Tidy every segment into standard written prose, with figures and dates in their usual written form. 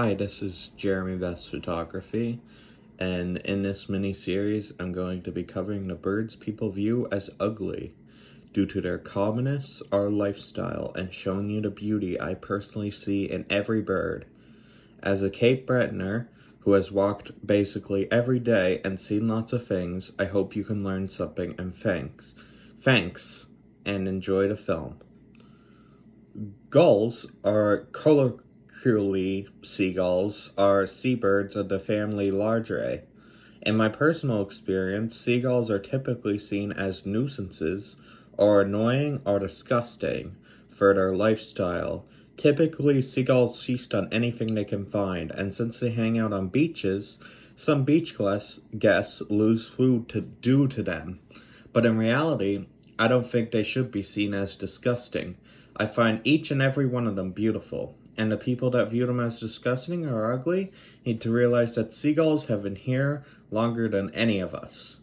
Hi, this is Jeremy Best Photography, and in this mini-series, I'm going to be covering the birds people view as ugly due to their commonness or lifestyle, and showing you the beauty I personally see in every bird. As a Cape Bretoner who has walked basically every day and seen lots of things, I hope you can learn something, and thanks, and enjoy the film. Gulls, or colloquially seagulls, are seabirds of the family Lardrae. In my personal experience, seagulls are typically seen as nuisances, or annoying or disgusting, for their lifestyle. Typically, seagulls feast on anything they can find, and since they hang out on beaches, some beach guests lose food due to them. But in reality, I don't think they should be seen as disgusting. I find each and every one of them beautiful, and the people that view them as disgusting or ugly need to realize that seagulls have been here longer than any of us.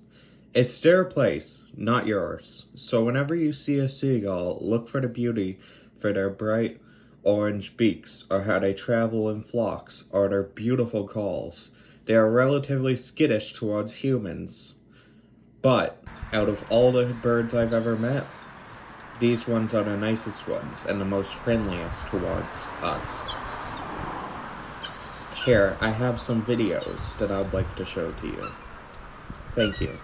It's their place, not yours. So whenever you see a seagull, look for the beauty for their bright orange beaks, or how they travel in flocks, or their beautiful calls. They are relatively skittish towards humans, but out of all the birds I've ever met, these ones are the nicest ones and the most friendliest towards us. Here, I have some videos that I'd like to show to you. Thank you.